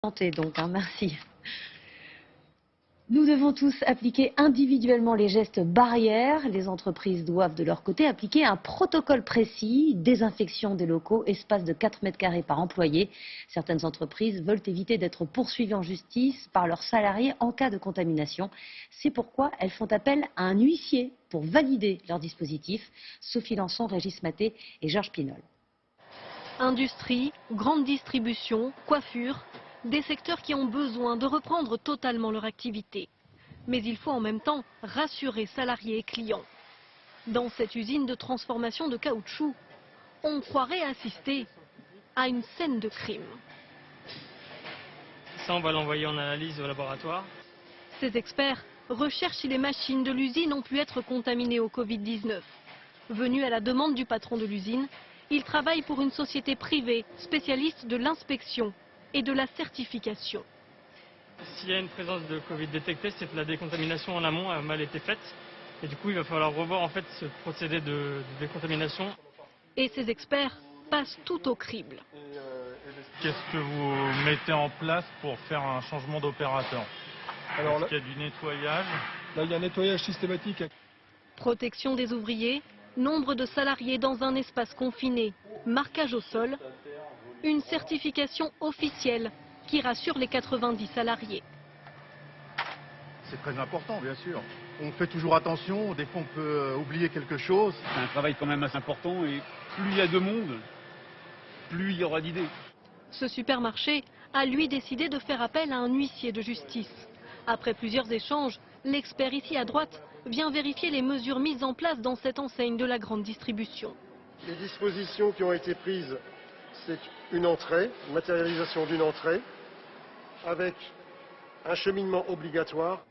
Donc, merci. Nous devons tous appliquer individuellement les gestes barrières. Les entreprises doivent de leur côté appliquer un protocole précis, désinfection des locaux, espace de 4 mètres carrés par employé. Certaines entreprises veulent éviter d'être poursuivies en justice par leurs salariés en cas de contamination. C'est pourquoi elles font appel à un huissier pour valider leur dispositif. Sophie Lançon, Régis Maté et Georges Pinol. Industrie, grande distribution, coiffure, des secteurs qui ont besoin de reprendre totalement leur activité. Mais il faut en même temps rassurer salariés et clients. Dans cette usine de transformation de caoutchouc, on croirait assister à une scène de crime. Ça, on va l'envoyer en analyse au laboratoire. Ces experts recherchent si les machines de l'usine ont pu être contaminées au Covid-19. Venus à la demande du patron de l'usine, ils travaillent pour une société privée spécialiste de l'inspection et de la certification. S'il y a une présence de Covid détectée, c'est que la décontamination en amont a mal été faite. Et du coup, il va falloir revoir en fait ce procédé de décontamination. Et ces experts passent tout au crible. Qu'est-ce que vous mettez en place pour faire un changement d'opérateur? Alors, il y a du nettoyage. Là, il y a un nettoyage systématique. Protection des ouvriers, nombre de salariés dans un espace confiné, marquage au sol, une certification officielle qui rassure les 90 salariés. C'est très important, bien sûr. On fait toujours attention, des fois on peut oublier quelque chose. C'est un travail quand même assez important et plus il y a de monde, plus il y aura d'idées. Ce supermarché a lui décidé de faire appel à un huissier de justice. Après plusieurs échanges, l'expert ici à droite vient vérifier les mesures mises en place dans cette enseigne de la grande distribution. Les dispositions qui ont été prises, c'est une entrée, une matérialisation d'une entrée, avec un cheminement obligatoire.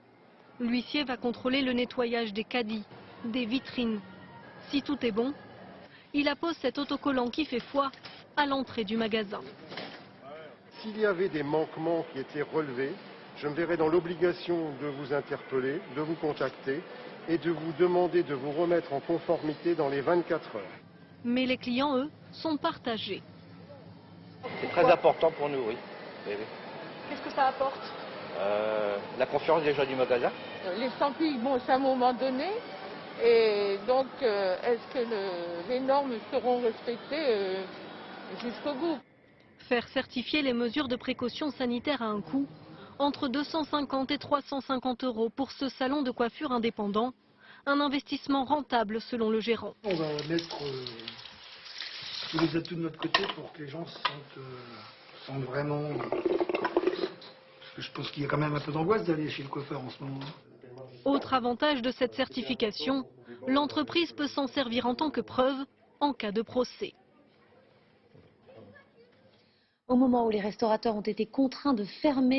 L'huissier va contrôler le nettoyage des caddies, des vitrines. Si tout est bon, il appose cet autocollant qui fait foi à l'entrée du magasin. S'il y avait des manquements qui étaient relevés, je me verrais dans l'obligation de vous interpeller, de vous contacter et de vous demander de vous remettre en conformité dans les 24 heures. Mais les clients, eux, sont partagés. C'est très important pour nous, oui. Qu'est-ce que ça apporte? La confiance déjà du magasin. Les estampilles, bon, c'est à un moment donné. Et donc, est-ce que les normes seront respectées jusqu'au bout? Faire certifier les mesures de précaution sanitaire à un coût entre 250 et 350 € pour ce salon de coiffure indépendant. Un investissement rentable selon le gérant. On va mettre tous les atouts de notre côté pour que les gens se sentent vraiment... Parce que je pense qu'il y a quand même un peu d'angoisse d'aller chez le coiffeur en ce moment. Autre avantage de cette certification, l'entreprise peut s'en servir en tant que preuve en cas de procès. Au moment où les restaurateurs ont été contraints de fermer